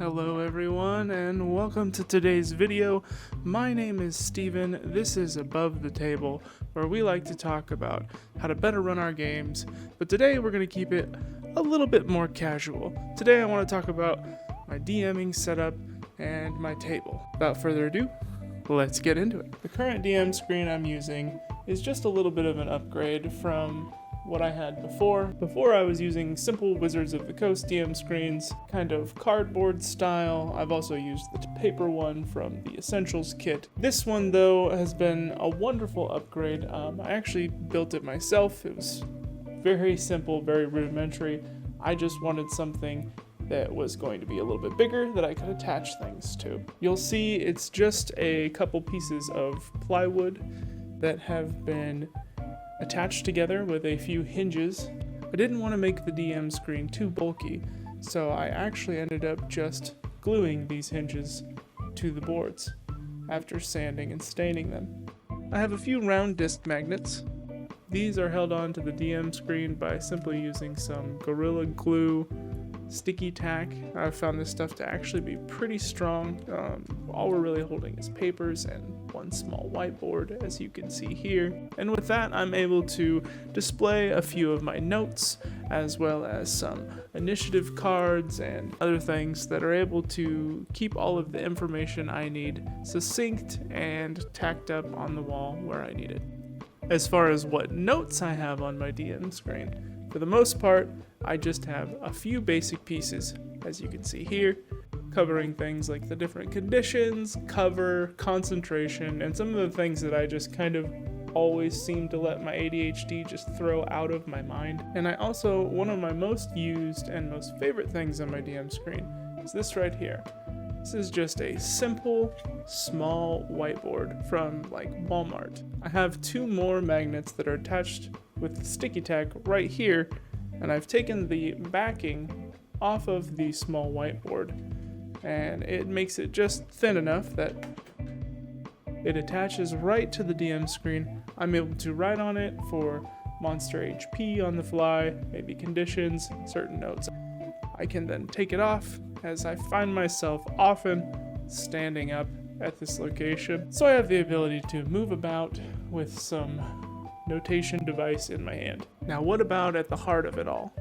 Hello everyone and welcome to today's video. My name is Steven. This is Above the Table, where we like to talk about how to better run our games, but today we're going to keep it a little bit more casual. Today I want to talk about my DMing setup and my table. Without further ado, let's get into it. The current DM screen I'm using is just a little bit of an upgrade from what I had before. Before I was using simple Wizards of the Coast DM screens, kind of cardboard style. I've also used the paper one from the Essentials kit. This one though has been a wonderful upgrade. I actually built it myself. It was very simple, very rudimentary. I just wanted something that was going to be a little bit bigger that I could attach things to. You'll see it's just a couple pieces of plywood that have been attached together with a few hinges. I didn't want to make the DM screen too bulky, so I actually ended up just gluing these hinges to the boards after sanding and staining them. I have a few round disc magnets. These are held on to the DM screen by simply using some Gorilla Glue sticky tack. I've found this stuff to actually be pretty strong. All we're really holding is papers and one small whiteboard, as you can see here. And with that, I'm able to display a few of my notes, as well as some initiative cards and other things that are able to keep all of the information I need succinct and tacked up on the wall where I need it. As far as what notes I have on my DM screen, for the most part, I just have a few basic pieces, as you can see here, covering things like the different conditions, cover, concentration, and some of the things that I just kind of always seem to let my ADHD just throw out of my mind. And I also, one of my most used and most favorite things on my DM screen is this right here. This is just a simple, small whiteboard from like Walmart. I have two more magnets that are attached with sticky tack right here, and I've taken the backing off of the small whiteboard, and it makes it just thin enough that it attaches right to the DM screen. I'm able to write on it for monster HP on the fly, maybe conditions, certain notes. I can then take it off as I find myself often standing up at this location. So I have the ability to move about with some notation device in my hand. Now, what about at the heart of it all?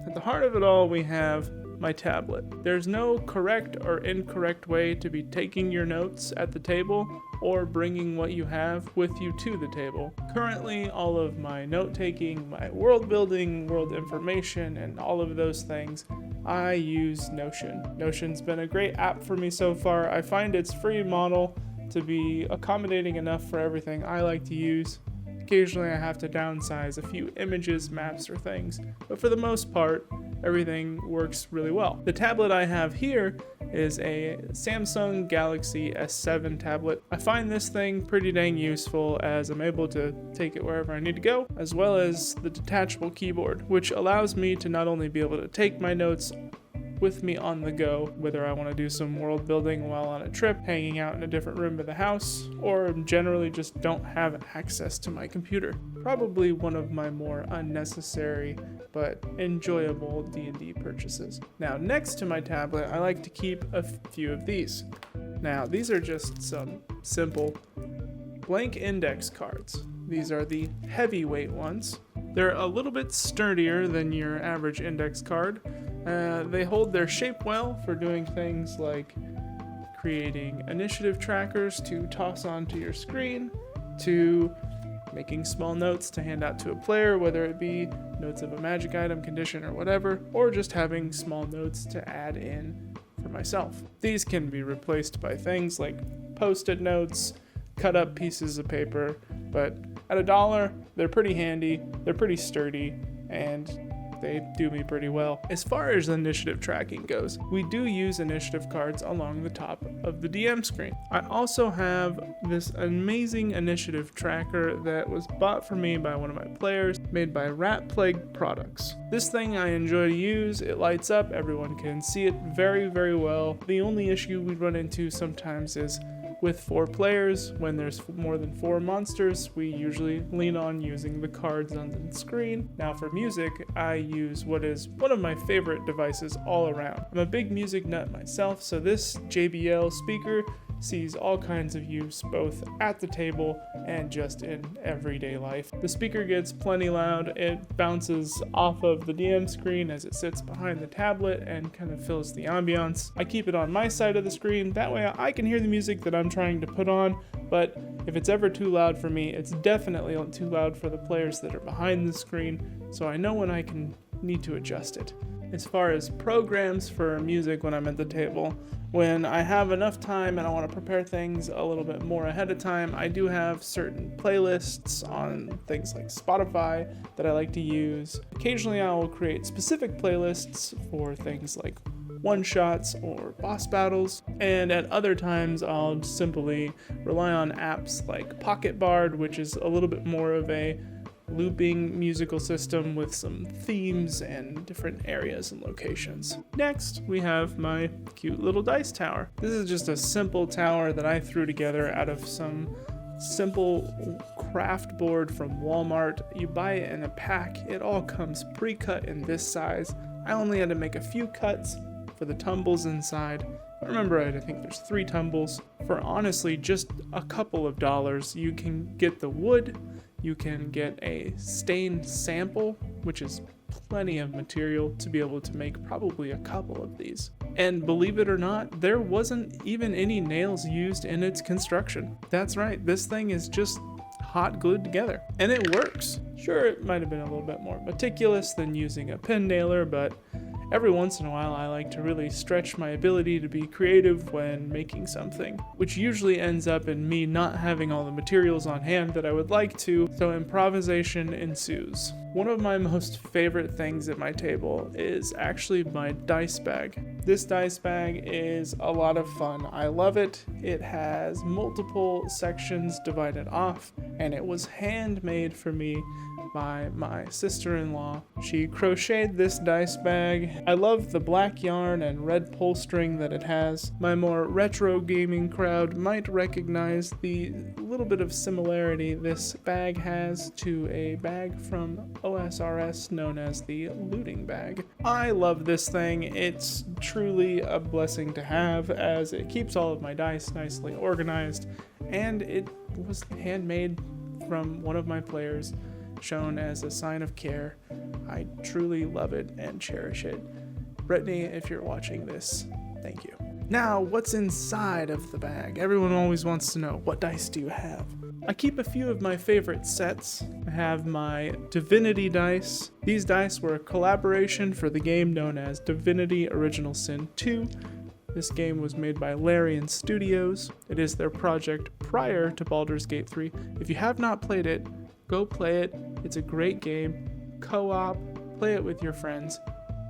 At the heart of it all, we have my tablet. There's no correct or incorrect way to be taking your notes at the table or bringing what you have with you to the table. Currently, all of my note-taking, my world building, world information, and all of those things, I use Notion. Notion's been a great app for me so far. I find its free model to be accommodating enough for everything I like to use. Occasionally I have to downsize a few images, maps, or things, but for the most part, everything works really well. The tablet I have here is a Samsung Galaxy S7 tablet. I find this thing pretty dang useful as I'm able to take it wherever I need to go, as well as the detachable keyboard, which allows me to not only be able to take my notes with me on the go, whether I want to do some world building while on a trip, hanging out in a different room of the house, or generally just don't have access to my computer. Probably one of my more unnecessary but enjoyable D&D purchases. Now, next to my tablet, I like to keep a few of these. Now, these are just some simple blank index cards. These are the heavyweight ones. They're a little bit sturdier than your average index card. They hold their shape well for doing things like creating initiative trackers to toss onto your screen, to making small notes to hand out to a player, whether it be notes of a magic item, condition, or whatever, or just having small notes to add in for myself. These can be replaced by things like post-it notes, cut up pieces of paper, but at $1, they're pretty handy, they're pretty sturdy, and they do me pretty well. As far as initiative tracking goes, we do use initiative cards along the top of the DM screen. I also have this amazing initiative tracker that was bought for me by one of my players, made by Rat Plague Products. This thing I enjoy to use. It lights up, everyone can see it very, very well. The only issue we run into sometimes is With 4 players, when there's more than 4 monsters, we usually lean on using the cards on the screen. Now for music, I use what is one of my favorite devices all around. I'm a big music nut myself, so this JBL speaker sees all kinds of use both at the table and just in everyday life. The speaker gets plenty loud. It bounces off of the DM screen as it sits behind the tablet and kind of fills the ambiance. I keep it on my side of the screen, that way I can hear the music that I'm trying to put on, but if it's ever too loud for me, it's definitely too loud for the players that are behind the screen, so I know when I can need to adjust it. As far as programs for music when I'm at the table, when I have enough time and I want to prepare things a little bit more ahead of time, I do have certain playlists on things like Spotify that I like to use. Occasionally I will create specific playlists for things like one-shots or boss battles, and at other times I'll simply rely on apps like Pocket Bard, which is a little bit more of a looping musical system with some themes and different areas and locations. Next, we have my cute little dice tower. This is just a simple tower that I threw together out of some simple craft board from Walmart. You buy it in a pack. It all comes pre-cut in this size. I only had to make a few cuts for the tumbles inside. If I remember right, I think there's 3 tumbles. For honestly just a couple of dollars, you can get the wood, you can get a stained sample, which is plenty of material to be able to make probably a couple of these. And believe it or not, there wasn't even any nails used in its construction. That's right, this thing is just hot glued together, and it works. Sure, it might have been a little bit more meticulous than using a pen nailer, but every once in a while I like to really stretch my ability to be creative when making something, which usually ends up in me not having all the materials on hand that I would like to, so improvisation ensues. One of my most favorite things at my table is actually my dice bag. This dice bag is a lot of fun. I love it. It has multiple sections divided off, and it was handmade for me by my sister-in-law. She crocheted this dice bag. I love the black yarn and red pull string that it has. My more retro gaming crowd might recognize the little bit of similarity this bag has to a bag from OSRS known as the looting bag. I love this thing. It's truly a blessing to have, as it keeps all of my dice nicely organized, and it was handmade from one of my players, shown as a sign of care. I truly love it and cherish it. Brittany, if you're watching this, thank you. Now, what's inside of the bag? Everyone always wants to know, what dice do you have? I keep a few of my favorite sets. I have my Divinity dice. These dice were a collaboration for the game known as Divinity Original Sin 2. This game was made by Larian Studios. It is their project prior to Baldur's Gate 3. If you have not played it, go play it. It's a great game. Co-op, play it with your friends.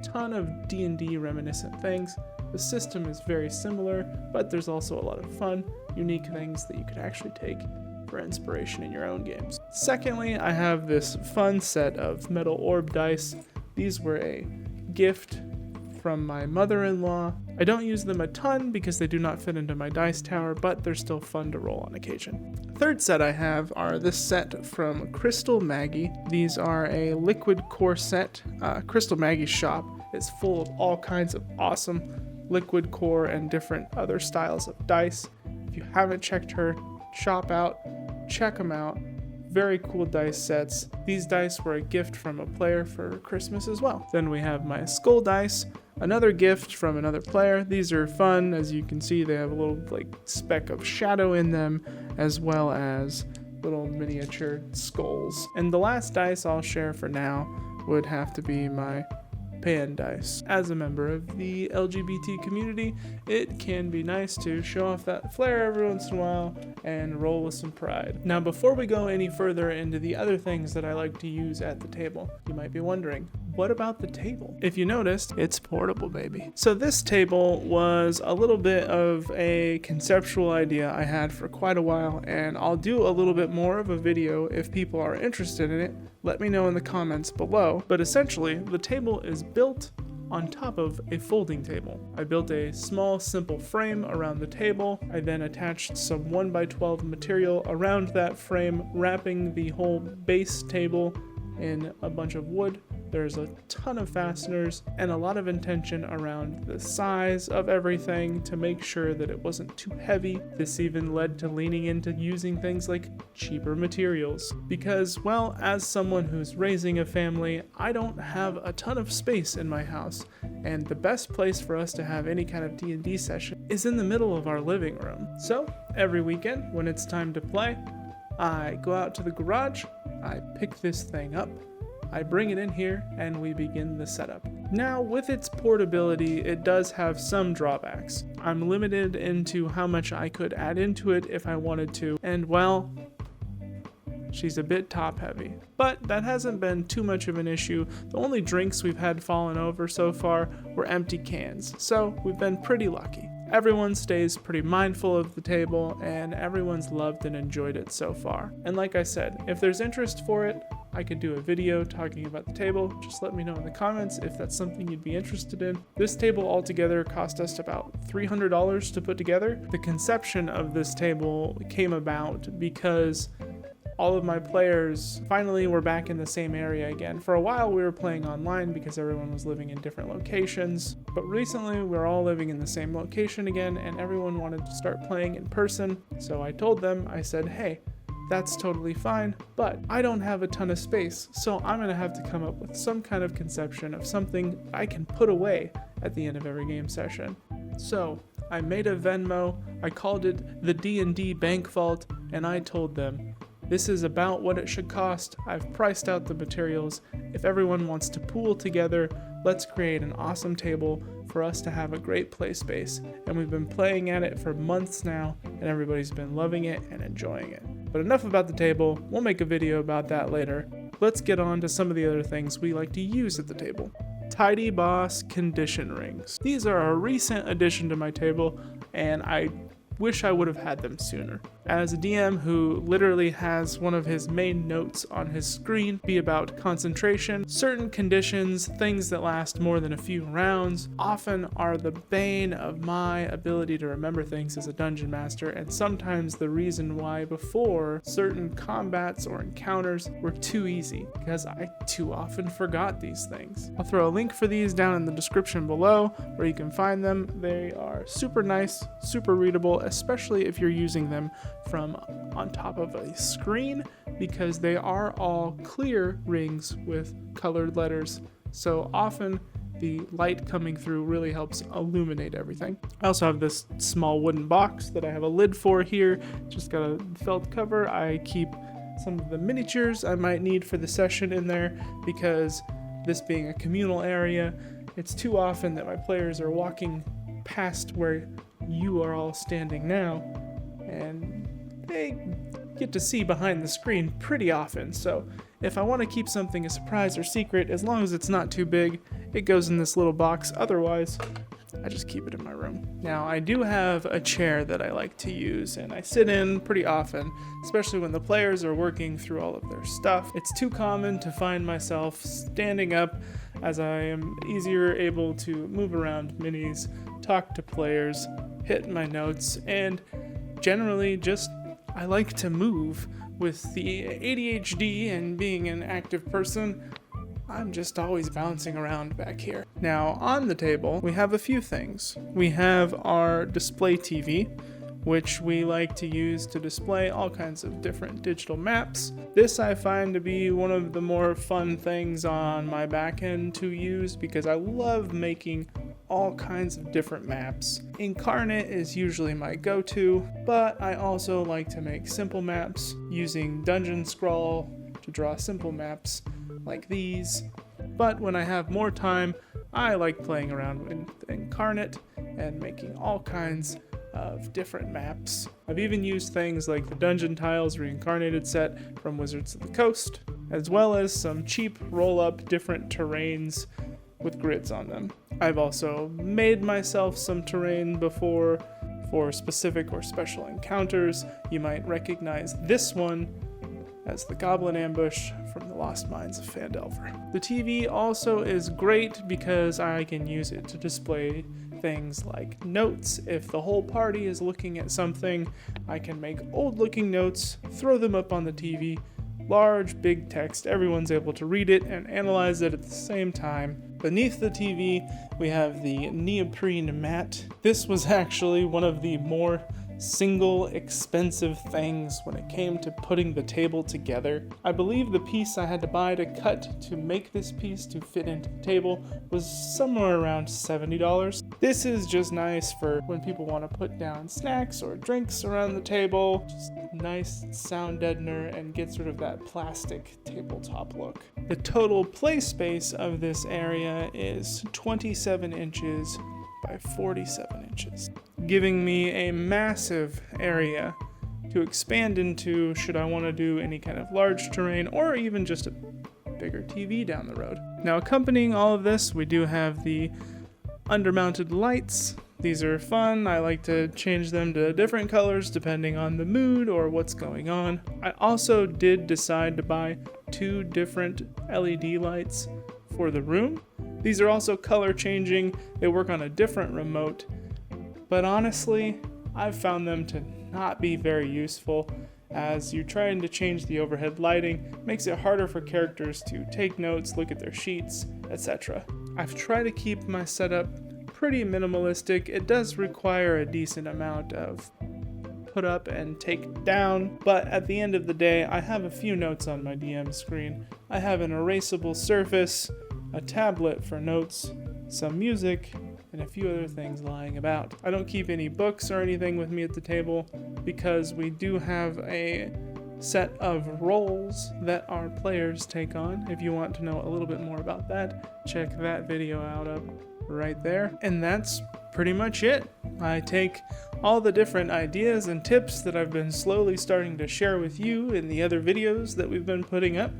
Ton of D&D reminiscent things. The system is very similar, but there's also a lot of fun, unique things that you could actually take for inspiration in your own games. Secondly, I have this fun set of metal orb dice. These were a gift from my mother-in-law. I don't use them a ton because they do not fit into my dice tower, but they're still fun to roll on occasion. Third set I have are this set from Crystal Maggie. These are a liquid core set. Crystal Maggie's shop is full of all kinds of awesome liquid core and different other styles of dice. If you haven't checked her shop out, check them out. Very cool dice sets. These dice were a gift from a player for Christmas as well. Then we have my skull dice, another gift from another player. These are fun. As you can see, they have a little speck of shadow in them, as well as little miniature skulls. And the last dice I'll share for now would have to be my pan dice. As a member of the LGBT community, it can be nice to show off that flair every once in a while and roll with some pride. Now, before we go any further into the other things that I like to use at the table, you might be wondering, what about the table? If you noticed, it's portable, baby. So this table was a little bit of a conceptual idea I had for quite a while, and I'll do a little bit more of a video if people are interested in it. Let me know in the comments below. But essentially, the table is built on top of a folding table. I built a small, simple frame around the table. I then attached some 1x12 material around that frame, wrapping the whole base table in a bunch of wood. There's a ton of fasteners and a lot of intention around the size of everything to make sure that it wasn't too heavy. This even led to leaning into using things like cheaper materials. Because, well, as someone who's raising a family, I don't have a ton of space in my house, and the best place for us to have any kind of D&D session is in the middle of our living room. So, every weekend, when it's time to play, I go out to the garage, I pick this thing up, I bring it in here, and we begin the setup. Now, with its portability, it does have some drawbacks. I'm limited into how much I could add into it if I wanted to, and well, she's a bit top heavy. But that hasn't been too much of an issue. The only drinks we've had fallen over so far were empty cans, so we've been pretty lucky. Everyone stays pretty mindful of the table, and everyone's loved and enjoyed it so far. And like I said, if there's interest for it, I could do a video talking about the table. Just let me know in the comments if that's something you'd be interested in. This table altogether cost us about $300 to put together. The conception of this table came about because all of my players finally were back in the same area again. For a while we were playing online because everyone was living in different locations, but recently we're all living in the same location again and everyone wanted to start playing in person. So I told them, I said, hey, that's totally fine, but I don't have a ton of space, so I'm gonna have to come up with some kind of conception of something I can put away at the end of every game session. So I made a Venmo, I called it the D&D Bank Vault, and I told them, this is about what it should cost. I've priced out the materials. If everyone wants to pool together, let's create an awesome table for us to have a great play space. And we've been playing at it for months now, and everybody's been loving it and enjoying it. But enough about the table, we'll make a video about that later. Let's get on to some of the other things we like to use at the table. Tidy Boss condition rings. These are a recent addition to my table, and I wish I would have had them sooner. As a DM who literally has one of his main notes on his screen be about concentration, certain conditions, things that last more than a few rounds, often are the bane of my ability to remember things as a dungeon master, and sometimes the reason why before certain combats or encounters were too easy, because I too often forgot these things. I'll throw a link for these down in the description below where you can find them. They are super nice, super readable, especially if you're using them from on top of a screen, because they are all clear rings with colored letters. So often the light coming through really helps illuminate everything. I also have this small wooden box that I have a lid for here. Just got a felt cover. I keep some of the miniatures I might need for the session in there, because this being a communal area, it's too often that my players are walking past where you are all standing now, and they get to see behind the screen pretty often. So if I want to keep something a surprise or secret, as long as it's not too big, it goes in this little box. Otherwise, I just keep it in my room. Now, I do have a chair that I like to use, and I sit in pretty often, especially when the players are working through all of their stuff. It's too common to find myself standing up, as I am easier able to move around minis, talk to players, hit my notes, and generally just I like to move. With the ADHD and being an active person, I'm just always bouncing around back here. Now, on the table, we have a few things. We have our display TV, which we like to use to display all kinds of different digital maps. This I find to be one of the more fun things on my back end to use, because I love making all kinds of different maps. Incarnate is usually my go-to, but I also like to make simple maps using Dungeon Scrawl to draw simple maps like these. But when I have more time, I like playing around with Incarnate and making all kinds of different maps. I've even used things like the Dungeon Tiles Reincarnated set from Wizards of the Coast, as well as some cheap roll-up different terrains with grids on them. I've also made myself some terrain before for specific or special encounters. You might recognize this one as the Goblin Ambush from the Lost Mines of Phandelver. The TV also is great because I can use it to display things like notes. If the whole party is looking at something, I can make old-looking notes, throw them up on the TV, large, big text, everyone's able to read it and analyze it at the same time. Beneath the TV, we have the neoprene mat. This was actually one of the more single expensive things when it came to putting the table together. I believe the piece I had to buy to cut to make this piece to fit into the table was somewhere around $70. This is just nice for when people want to put down snacks or drinks around the table. Just nice sound deadener and get sort of that plastic tabletop look. The total play space of this area is 27 inches by 47 inches, giving me a massive area to expand into should I want to do any kind of large terrain or even just a bigger TV down the road. Now, accompanying all of this, we do have the undermounted lights. These are fun. I like to change them to different colors depending on the mood or what's going on. I also did decide to buy 2 different LED lights for the room. These are also color changing. They work on a different remote, but honestly, I've found them to not be very useful as you're trying to change the overhead lighting. Makes it harder for characters to take notes, look at their sheets, etc. I've tried to keep my setup pretty minimalistic. It does require a decent amount of put up and take down, but at the end of the day, I have a few notes on my DM screen. I have an erasable surface, a tablet for notes, some music, and a few other things lying about. I don't keep any books or anything with me at the table because we do have a set of roles that our players take on. If you want to know a little bit more about that, check that video out up right there. And that's pretty much it. I take all the different ideas and tips that I've been slowly starting to share with you in the other videos that we've been putting up,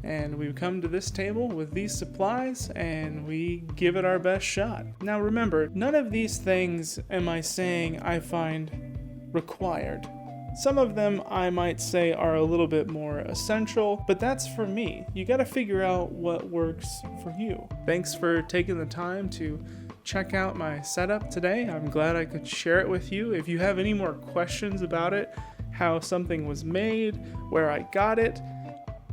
and we've come to this table with these supplies and we give it our best shot. Now remember, none of these things am I saying I find required. Some of them I might say are a little bit more essential, but that's for me. You gotta figure out what works for you. Thanks for taking the time to check out my setup today. I'm glad I could share it with you. If you have any more questions about it, how something was made, where I got it,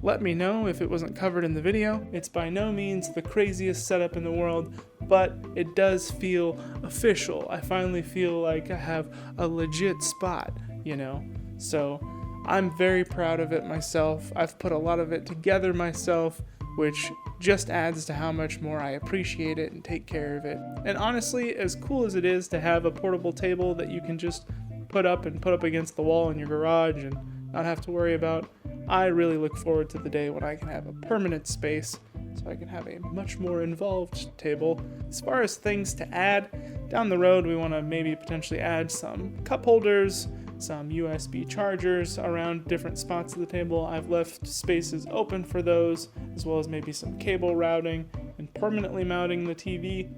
let me know if it wasn't covered in the video. It's by no means the craziest setup in the world, but it does feel official. I finally feel like I have a legit spot, you know? So I'm very proud of it myself. I've put a lot of it together myself, which just adds to how much more I appreciate it and take care of it. And honestly, as cool as it is to have a portable table that you can just put up against the wall in your garage and not have to worry about, I really look forward to the day when I can have a permanent space so I can have a much more involved table. As far as things to add, down the road we want to maybe potentially add some cup holders, some USB chargers around different spots of the table. I've left spaces open for those, as well as maybe some cable routing and permanently mounting the TV,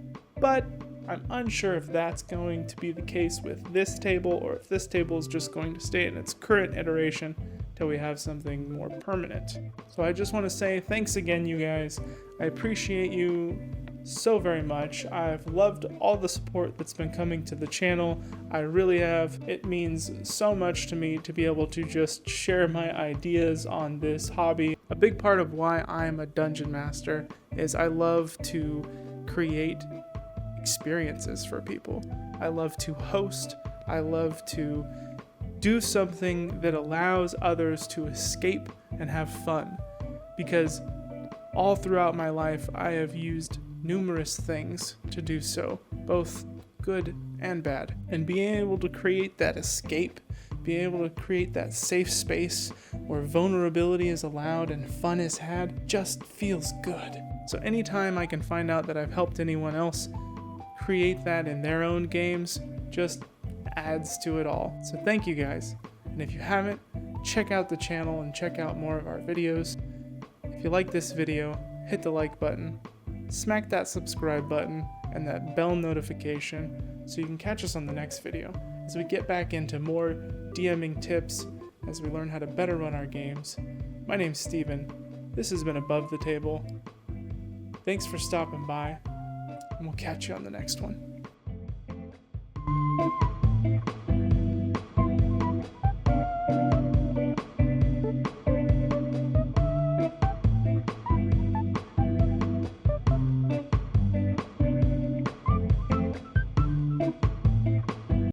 but I'm unsure if that's going to be the case with this table or if this table is just going to stay in its current iteration till we have something more permanent. So I just want to say thanks again, you guys. I appreciate you so very much. I've loved all the support that's been coming to the channel. I really have. It means so much to me to be able to just share my ideas on this hobby. A big part of why I'm a dungeon master is I love to create experiences for people. I love to host. I love to do something that allows others to escape and have fun, because all throughout my life I have used numerous things to do so, both good and bad, and being able to create that escape, being able to create that safe space where vulnerability is allowed and fun is had, just feels good. So anytime I can find out that I've helped anyone else create that in their own games, just adds to it all. So thank you guys, and if you haven't, check out the channel and check out more of our videos. If you like this video, hit the like button, smack that subscribe button and that bell notification so you can catch us on the next video as we get back into more DMing tips, as we learn how to better run our games, My name's Steven. This has been Above the Table. Thanks for stopping by, and we'll catch you on the next one.